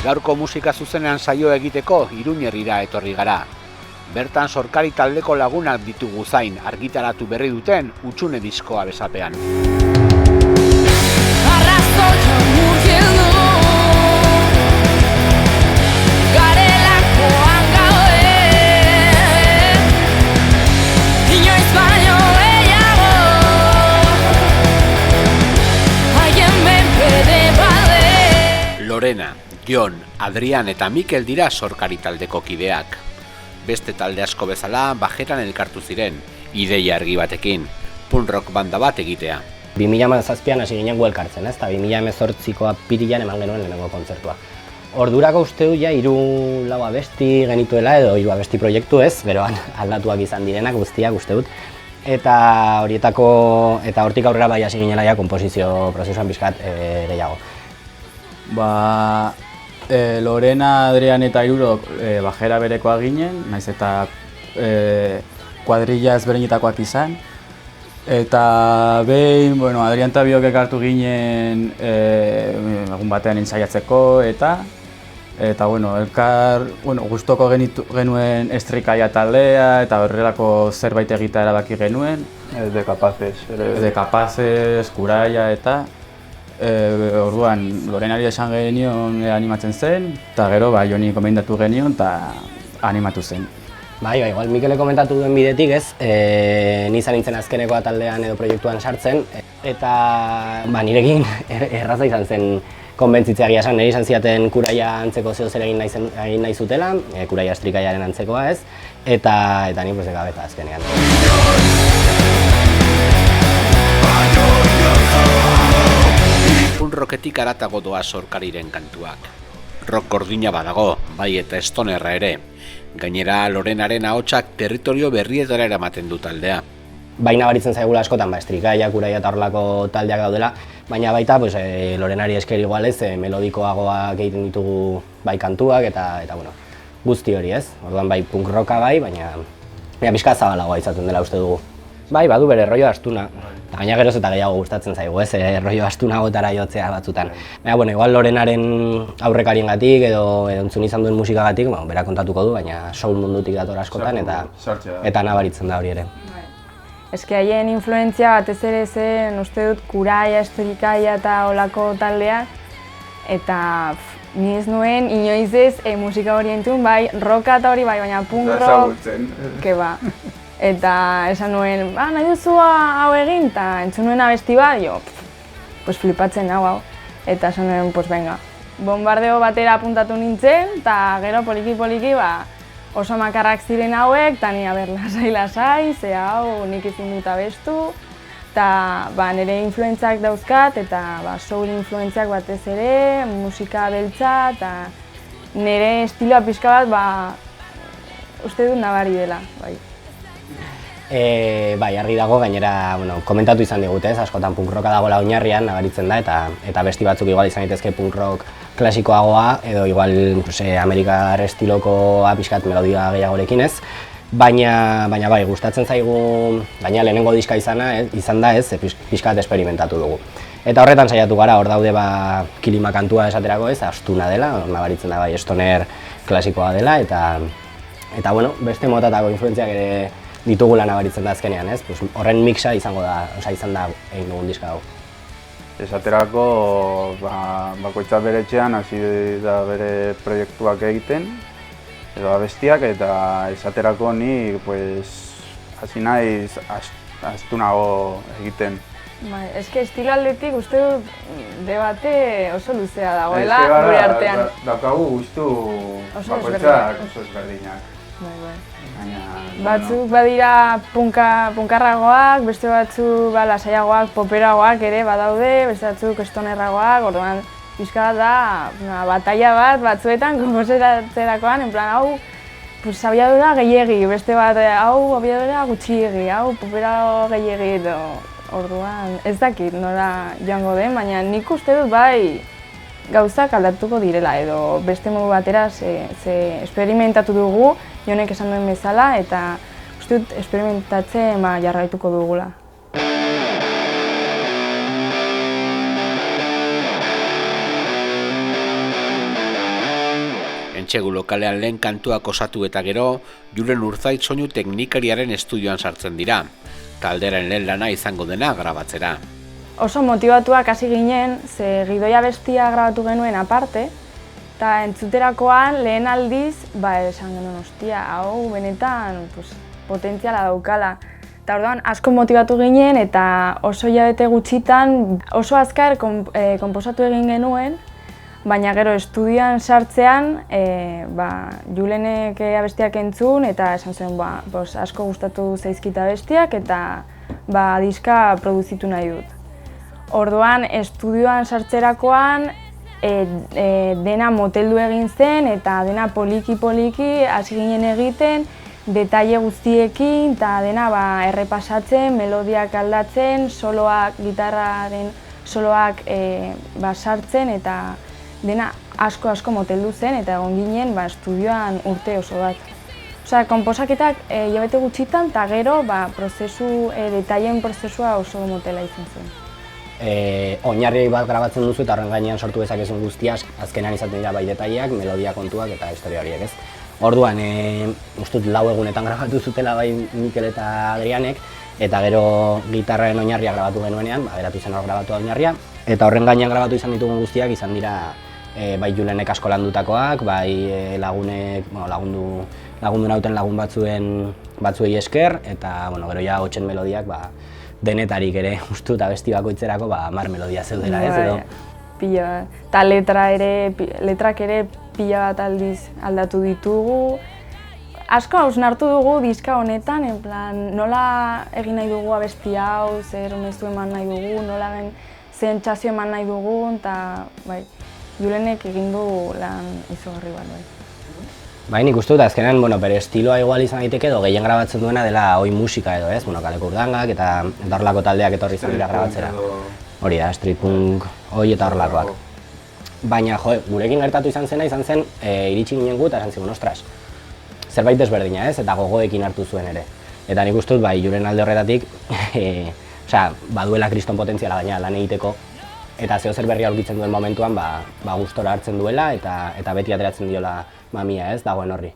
Gaurko musika zuzenean saio egiteko Iruñerrira etorri gara. Bertan Sorkari taldeko lagunak ditugu zain argitaratu berri duten Hutsune diskoa besapean. Lorena, Jon, Adrian eta Mikel dira Sorkari taldeko kideak. Beste talde asko bezala bajeran elkartu ziren, ideia argi batekin, punk rock banda bat egitea. 2017an hasi ginen elkartzen, eta 2018ko apirilean eman genuen lehenengo kontzertua. Ordurako uste du ja 3-4 abesti genituela edo 3 abesti proiektu ez, geroan aldatuak izan direnak guztiak uste dut. Eta hortik aurrera bai hasi ginela ja konposizio prozesuan pixkat gehiago. Lorena, Adrian eta Irurok bajera berekoa ginen, naiz eta kuadrilla ezberdinetakoak izan. Eta behin, Adrian eta biok ekartu ginen egun batean ensaiatzeko eta gustoko genuen estrikaia taldea eta horrelako zerbait egitea erabaki genuen. De Capaces, Kuraia eta orduan Lorenari esan genion animatzen zen, eta gero Joni komendatu genion eta animatu zen. Igual Mikele komentatu duen bidetik ez, ni izan nintzen azkenekoa taldean edo proiektuan sartzen, eta nirekin erraza izan zen konbentzitzea egia esan, nire izan ziaten Kuraia antzeko zeo zer egin nahi zutela, Kuraia estrikaiaren antzekoa ez, eta ni gabeza azkenean. Punk rocketik haratago doa Sorkariren kantuak. Rock gordina badago, bai eta stonerra ere. Gainera Lorenaren ahotsak territorio berrietara eramaten du taldea. Baina baritzen zaigula askotan, estrikaia, Kuraia eta horrelako taldeak daudela, baina baita Lorenari esker igualez melodikoagoak egiten ditugu bai kantuak eta guzti hori ez. Orduan bai punk rocka bai, baina pixka zabalagoa izaten dela uste dugu. Bai, badu bere rollo astuna. Gaina geroz eta gehiago gustatzen zaigu, ez, rollo astuna gotara jotzea batzutan. Baina, igual Lorenaren aurrekariengatik edo entzun izan duen musikagatik, bera kontatuko du, baina soul mundutik dator askotan eta nabaritzen da hori ere. Eske haien influentzia batez ere zen, uste dut Kuraia, estrikaia eta olako taldeak, eta ni ez nuen inoiz ez musika hori entzun, bai, rocka eta hori bai, baina punk rock, keba. Eta esan nuen, nahi duzu hau egin, eta entzun nuen abesti bat, flipatzen hau. Eta esan nuen, venga. Bombardeo batera apuntatu nintzen, eta gero poliki-poliki oso makarrak ziren hauek, eta ni lasai, ze hau nik ezin dut abestu. Eta nire influentziak dauzkat, eta soul influentziak batez ere, musika beltza, eta nire estiloa pixka bat, uste dut nabari dela. Argi dago, gainera komentatu izan digute ez, askotan punk rocka dagoela oinarrian nabaritzen da eta besti batzuk igual izan daitezke punk rock klasikoagoa edo igual amerikar estilokoa pixkat melodia gehiagorekin ez. Baina bai, gustatzen zaigu, gaina lehenengo diska izan da ez, pixkat esperimentatu dugu. Eta horretan saiatu gara, hor daude Kilima kantua esaterako ez, astuna dela, nabaritzen da bai stoner klasikoa dela eta beste motatako influentziak ere ditugula nabaritzen da azkenean, ez? Horren mixa izan da egin dugun diska hau. Esaterako, bakoitza bere etxean hasi da bere proiektuak egiten, edo abestiak, eta esaterako ni hasi naiz astunago egiten. Eske estilo aldetik uste dut debate oso luzea dagoela gure artean. Daukagu gustu bakoitzak oso ezberdinak. Batzuk badira punkarragoak, beste batzuk lasaiagoak, poperagoak ere badaude, beste batzuk stonerragoak, orduan pixka bat da batalla bat batzuetan konposeratzerakoan, en plan hau abiadura gehiegi, beste bat hau abiadura gutxiegi, hau popera gehiegi edo orduan ez dakit nola joango den, baina nik uste dut bai gauzak aldatuko direla edo beste modu batera ze esperimentatu dugu Jonek esan duen bezala eta uste dut esperimentatzen jarraituko dugula. Entsegu lokalean lehen kantuak osatu eta gero, Julen Urzait soinu teknikariaren estudioan sartzen dira, taldearen lehen lana izango dena grabatzera. Oso motibatuak hasi ginen, ze gidoia bestia grabatu genuen aparte, eta entzuterakoan lehen aldiz, esan genuen, ostia, hau benetan potentziala daukala. Eta orduan asko motibatu ginen eta oso hilabete gutxitan oso azkar konposatu egin genuen, baina gero estudioan sartzean Julenek abestiak entzun eta esan zuen asko gustatu zaizkita abestiak eta diska produzitu nahi dut. Orduan estudioan sartzerakoan dena moteldu egin zen eta dena poliki-poliki hasi ginen egiten, detaile guztiekin eta dena errepasatzen, melodiak aldatzen, soloak, gitarraren soloak sartzen eta dena asko moteldu zen eta egon ginen estudioan urte oso bat. Osea, konposaketak hilabete gutxitan eta gero detaileen prozesua oso motela izan zen. Oinarri bat grabatzen duzu eta horren gainean sortu dezakezun guztiak, azkenean izaten dira bai detaileak, melodia kontuak eta historia horiek, ez? Orduan, ustut 4 egunetan grabatu zutela bai Mikel eta Adrianek, eta gero gitarraren oinarria grabatu genuenean, geratu zen hor grabatu oinarria, eta horren gainean grabatu izan ditugun guztiak izan dira bai Julenek asko landutakoak, bai lagundu nauten lagun batzuei esker, eta gero ja 8 melodiak denetarik ere ustut abesti bakoitzerako 10 melodia zeudela, ez edo? Pila bat. Eta letrak ere pila bat aldiz aldatu ditugu. Asko hausnartu dugu diska honetan, nola egin nahi dugu abesti hau, zer mezu eman nahi dugu, nola sentsazio eman nahi dugu, eta Julenek egin du lan izugarri bat. Nik uste dut azkenean, bere estiloa igual izan daiteke edo gehien grabatzen duena dela oi musika edo, ez? Kaleko Urdangak eta horrelako taldeak etorri izan dira grabatzera. Hori da, street punk, oi eta horrelakoak. Baina, gurekin gertatu izan zen, iritsi ginen gu eta esan zigun, ostras, zerbait desberdina, ez? Eta gogoekin hartu zuen ere. Eta nik uste dut, Julen alde horretatik, baduela kriston potentziala gaina lan egiteko, eta zeo zer berria aurkitzen duen momentuan, gustora hartzen duela eta beti ateratzen diola mamia, ez? Dagoen horri.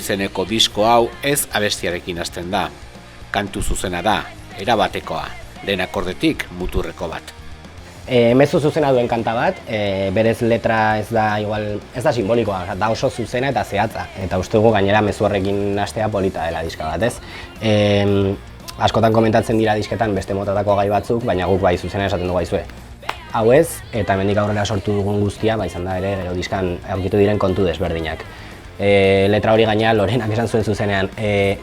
Izeneko disko hau ez abestiarekin hasten da. Kantu zuzena da, erabatekoa, lehen akordetik muturreko bat. Mezu zuzena duen kanta bat, berez letra ez da simbolikoa, da oso zuzena eta zehatza. Eta uste dugu gainera mezu horrekin hastea polita dela diska bat, ez? Askotan komentatzen dira disketan beste motatako gai batzuk, baina guk zuzena esaten dugu gaizue. Hau ez, eta hemendik aurrera sortu dugun guztia, izan da ere gero diskan aurkitu diren kontu desberdinak. Letra hori gaina Lorenak esan zuen zuzenean,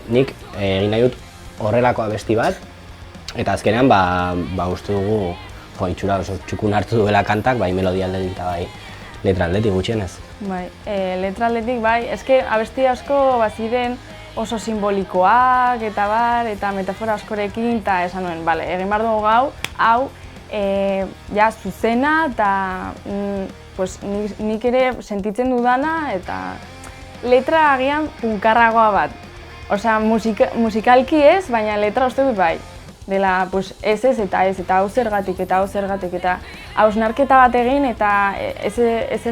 nik egin nahi dut horrelako abesti bat, eta azkenean uste dugu itxura oso txukun hartu duela kantak, bai melodia aldetik eta bai letra aldetik gutxienez. Letra aldetik eske abesti asko baziren oso simbolikoak eta metafora askorekin, eta esan nuen, egin behar dugu hau zuzena eta nik ere sentitzen dudana eta letra agian punkarragoa bat. Osea, musikalki ez, baina letra uste dut bai. Dela, ez eta hau zergatik eta hausnarketa bat egin eta ez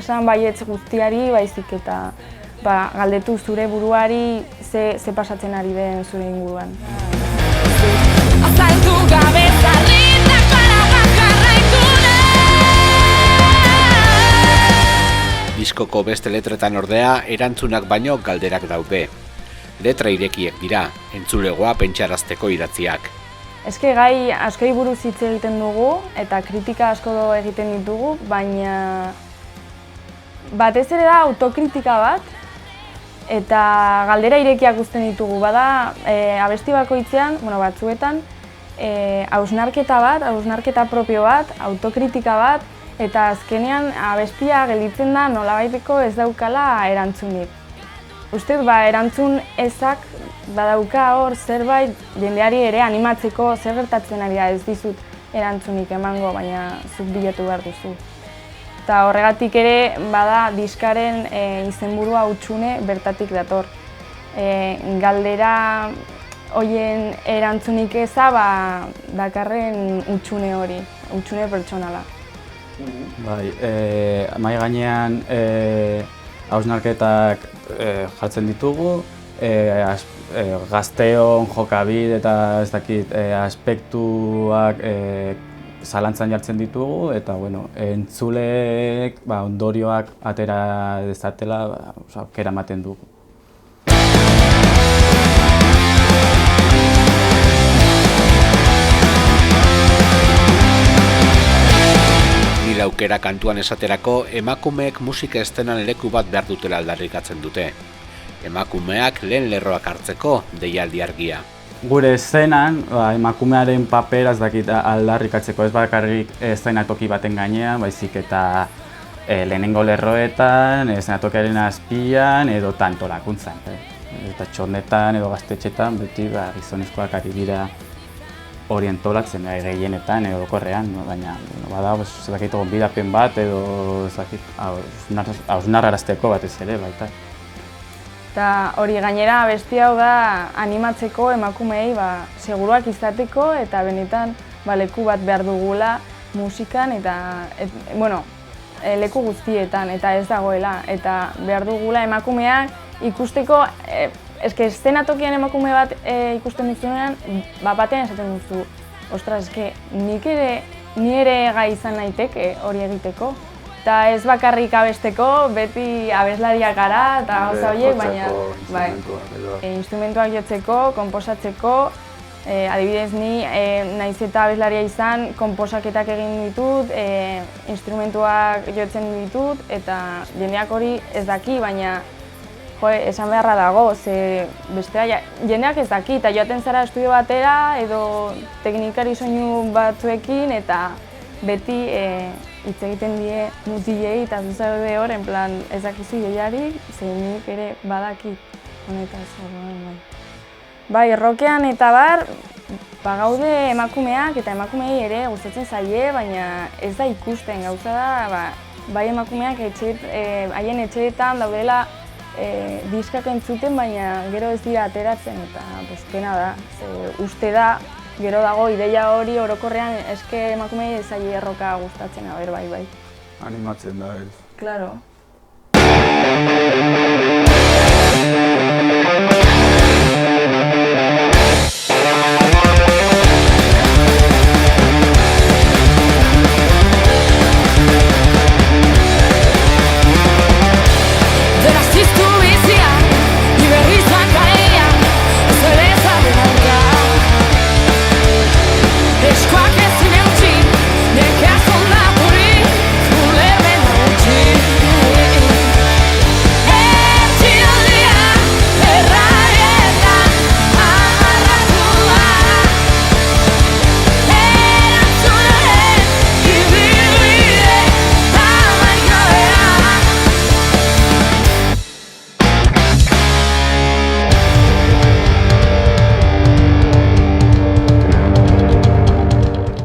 esan baietz guztiari baizik eta galdetu zure buruari ze pasatzen ari den zure inguruan. Azaldu gabe zarritak para bakarra ikune. Diskoko beste letretan ordea, erantzunak baino galderak daude. Letra irekiek dira, entzulegoa pentsarazteko idatziak. Eske gai askoi buruz hitz egiten dugu eta kritika asko egiten ditugu, baina batez ere da autokritika bat eta galdera irekiak uzten ditugu. Bada abesti bakoitzean, batzuetan, hausnarketa propio bat, autokritika bat, eta azkenean abestia gelditzen da nolabaiteko ez daukala erantzunik. Uste erantzun ezak badauka hor zerbait jendeari ere animatzeko zer gertatzen ari da, ez dizut erantzunik emango, baina zuk bilatu behar duzu. Eta horregatik ere bada diskaren izenburua Hutsune bertatik dator. Galdera horien erantzunik eza dakarren hutsune hori, hutsune pertsonala. Bai, mahai gainean hausnarketak jartzen ditugu, gazteon jokabide eta ez dakit aspektuak zalantzan jartzen ditugu eta entzuleek ondorioak atera dezatela aukera ematen dugu. Nire aukera kantuan esaterako, emakumeek musika estenan leku bat behar dutela aldarrikatzen dute. Emakumeak lehen lerroak hartzeko deialdi argia. Gure eszenan, emakumearen papera ez dakit aldarrikatzeko, ez bakarrik eszenatoki baten gainean, baizik eta lehenengo lerroetan, eszenatokiaren azpian edo antolakuntzan. Eta txonetan edo gaztetxetan beti gizonezkoak ari dira orientolatzen gehienetan edo orokorrean, baina bada ez dakit gonbidapen bat edo ez dakit hausnarrarazteko batez ere baita. Eta hori gainera abesti hau da animatzeko emakumeei seguruak izateko eta benetan leku bat behar dugula musikan eta leku guztietan eta ez dagoela eta behar dugula emakumeak ikusteko. Eske eszenatokian emakume bat ikusten duzunean, batean esaten duzu, ostras, ni ere gai izan naiteke hori egiteko. Eta ez bakarrik abesteko, beti abeslariak gara eta gauza horiek, baina instrumentuak jotzeko, konposatzeko, adibidez ni naiz eta abeslaria izan, konposaketak egin ditut, instrumentuak jotzen ditut eta jendeak hori ez daki, baina esan beharra dago, ze bestea jendeak ez daki eta joaten zara estudio batera edo teknikari soinu batzuekin eta beti hitz egiten die mutilei eta zuzaude hor, en plan ez dakizu joiarik, zeinik ere badakit honetaz. Bai, rockean eta gaude emakumeak eta emakumei ere gustatzen zaie, baina ez da ikusten gauza da, bai emakumeak haien etxeetan daudela diskak entzuten, baina gero ez dira ateratzen eta pena da, uste da, gero dago ideia hori orokorrean eske emakumei ez zaie erroka gustatzen, bai. Animatzen da ez. Claro.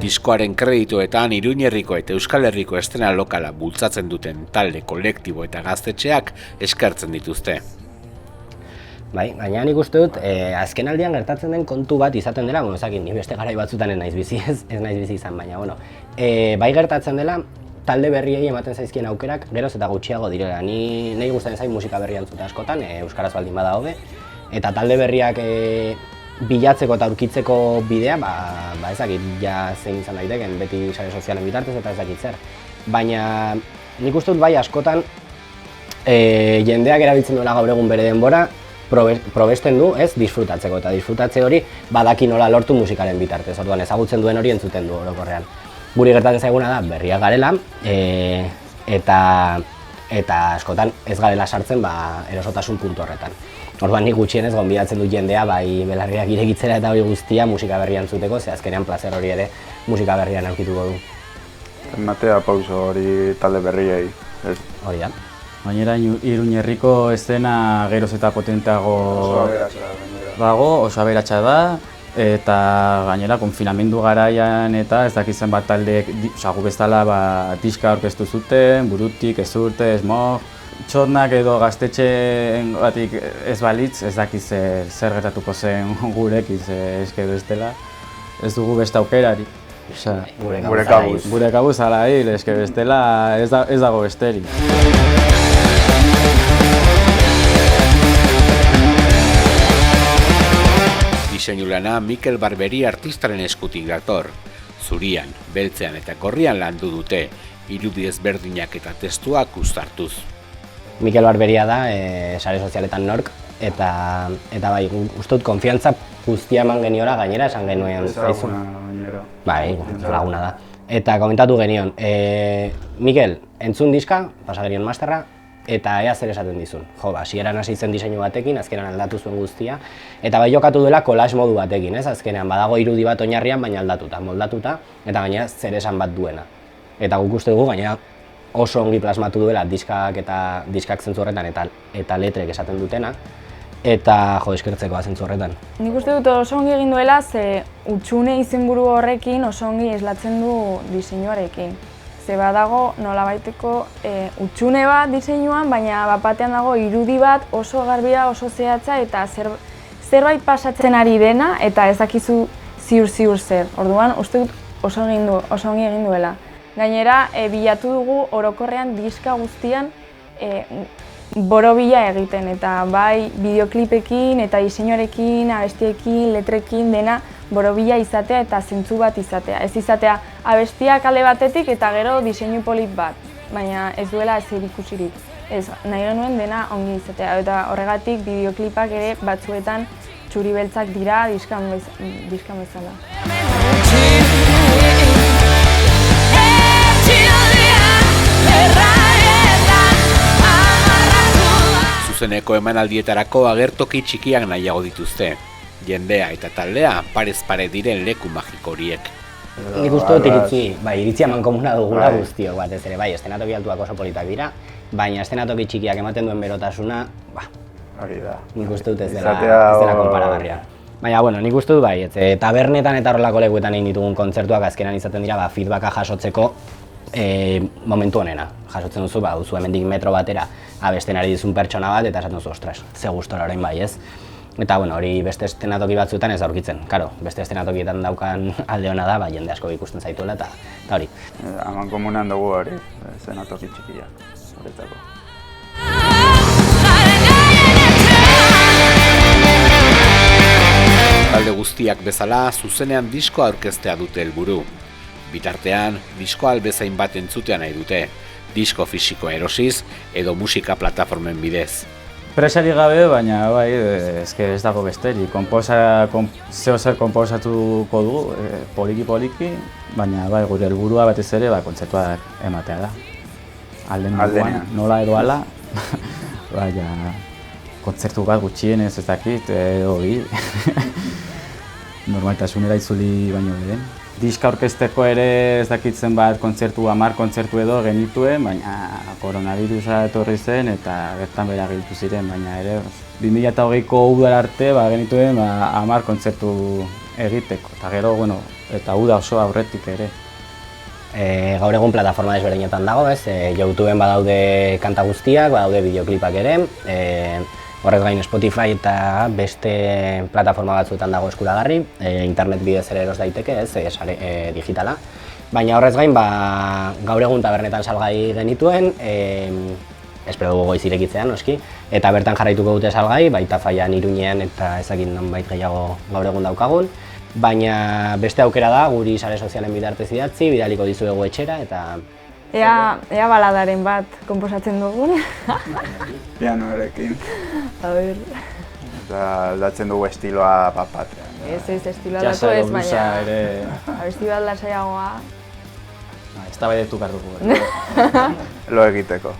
Diskoaren kredituetan Iruñerriko eta Euskal Herriko eszena lokala bultzatzen duten talde, kolektibo eta gaztetxeak eskertzen dituzte. Bai, gaina nik uste dut, azken aldian gertatzen den kontu bat izaten dela, ni beste garai batzutan ez naiz bizi izan, baina, bai gertatzen dela, talde berriei ematen zaizkien aukerak geroz eta gutxiago direla. Nahi gustatzen zait musika berria entzutea askotan, euskaraz baldin bada hobe, eta talde berriak bilatzeko eta aurkitzeko bidea, ezakit ja zein izan daiteken, beti sare sozialen bitartez eta ezakit zer. Baina nik uste dut bai askotan jendeak erabiltzen duela gaur egun bere denbora, probesten du, ez, disfrutatzeko, eta disfrutatze hori badaki nola lortu musikaren bitartez, orduan ezagutzen duen hori entzuten du orokorrean. Guri gertatzen zaiguna da berriak garela, eta askotan ez garela sartzen erosotasun puntu horretan. Orduan nik gutxienez gonbidatzen dut jendea bai belarriak irekitzera eta hori guztia musika berria entzuteko, ze azkenean plazer hori ere musika berrian aurkituko du. Ematea pauso hori talde berriei. Hori da. Gainera Iruñerriko eszena geroz eta potenteago dago, oso aberatsa da, eta gainera konfinamendu garaian eta ez dakit zenbat taldeek, gu bezala diska aurkeztu zuten, Burutik, Ezurte, Smog, txotnak edo gaztetxeen batik ez balitz, ez dakit zer gertatuko zen gurekin, eske bestela, ez dugu beste aukerari. Gure kabuz ala hil, eske bestela ez dago besterik. Diseinu lana Mikel Barberi artistaren eskutik dator. Zurian, beltzean eta gorrian landu dute, irudi ezberdinak eta testuak uztartuz. Mikel Barberia da, sare sozialetan nork, eta bai, uste dut konfiantza guztia eman geniora gainera esan genuen. Bai, laguna da. Eta komentatu genion, Mikel, entzun diska, pasa genion masterra, eta ea zer esaten dizun. Hasieran hasi zen diseinu batekin, azkenean aldatu zuen guztia, eta bai jokatu duela collage modu batekin, ez? Azkenean badago irudi bat oinarrian, baina moldatuta, eta gainera zer esan bat duena. Eta guk uste dugu, gainera oso ongi plasmatu duela diskak zentzu horretan eta letrek esaten dutena, eta eskertzekoa zentzu horretan. Nik uste dut oso ongi egin duela, ze Hutsune izenburu horrekin oso ongi islatzen du diseinuarekin. Ze badago nolabaiteko Hutsune bat diseinuan, baina bapatean dago irudi bat oso garbia, oso zehatza eta zerbait pasatzen ari dena eta ez dakizu ziur zer. Orduan uste dut oso ongi egin duela. Gainera, bilatu dugu orokorrean diska guztian borobila egiten, eta bai bideoklipekin eta diseinuarekin, abestiekin, letrekin dena borobila izatea eta zentzu bat izatea. Ez izatea abestiak alde batetik eta gero diseinu polit bat, baina ez duela ezer ikusirik. Ez, nahi genuen dena ongi izatea, eta horregatik bideoklipak ere batzuetan txuri beltzak dira diskan bezala. Zuzeneko emanaldietarako agertoki txikiak nahiago dituzte. Jendea eta taldea parez pare diren leku magiko horiek. Nik uste dut iritzi amankomuna dugula guztiok batez ere, bai, eszenatoki altuak oso politak dira, baina eszenatoki txikiak ematen duen berotasuna, nik uste dut ez dela konparagarria. Baina, nik uste dut bai, tabernetan eta horrelako lekuetan egin ditugun kontzertuak azkenan izaten dira feedbacka jasotzeko momentu honena. Jasotzen duzu hemendik metro batera abesten ari dizun pertsona bat eta esaten duzu, ostras, ze gustora orain bai, ez? Eta hori beste eszenatoki batzuetan ez aurkitzen. Karo, beste eszenatokietan daukan alde hona da, jende asko ikusten zaituela eta hori. Amankomunean dugu hori, eszenatoki txikia, horretzako. Talde guztiak bezala, zuzenean diskoa aurkeztea dute helburu. Bitartean, diskoa albezain bat entzutea nahi dute, disko fisiko erosiz edo musika plataformen bidez. Presarik gabe, baina ez dago besterik. Zeo zer konposatuko du, poliki, baina gure helburua batez ere kontzertuak ematea da. Aldean nola edo ala, kontzertu bat gutxienez ez dakit, edo normaltasunera itzuli baino lehen. Diska aurkezteko ere ez dakitzen bat kontzertu, 10 kontzertu edo genituen, baina koronavirusa etorri zen eta bertan bera gelditu ziren, baina ere 2020ko udara arte genituen 10 kontzertu egiteko, eta gero, eta uda oso aurretik ere. Gaur egun plataforma desberdinetan dago, YouTubeen badaude kanta guztiak, badaude bideoklipak ere, horrez gain Spotify eta beste plataforma batzuetan dago eskuragarri, internet bidez ere eros daiteke, sare digitala. Baina horrez gain, gaur egun tabernetan salgai genituen, espero dugu goiz irekitzean, noski, eta bertan jarraituko dute salgai, baita Faian, Iruñean eta ezakin nonbait gehiago gaur egun daukagun. Baina beste aukera da, guri sare sozialen bidartez idatzi, bidaliko dizuegu etxera eta... Ea baladaren bat konposatzen dugun. Pianoarekin. A ber... Eta aldatzen dugu estiloa bat-batean. Ez estiloa Jasa aldatu edo ez, blusa baina ere... abesti bat lasaiagoa. Ez da bai detu behar dugu. Lo egiteko.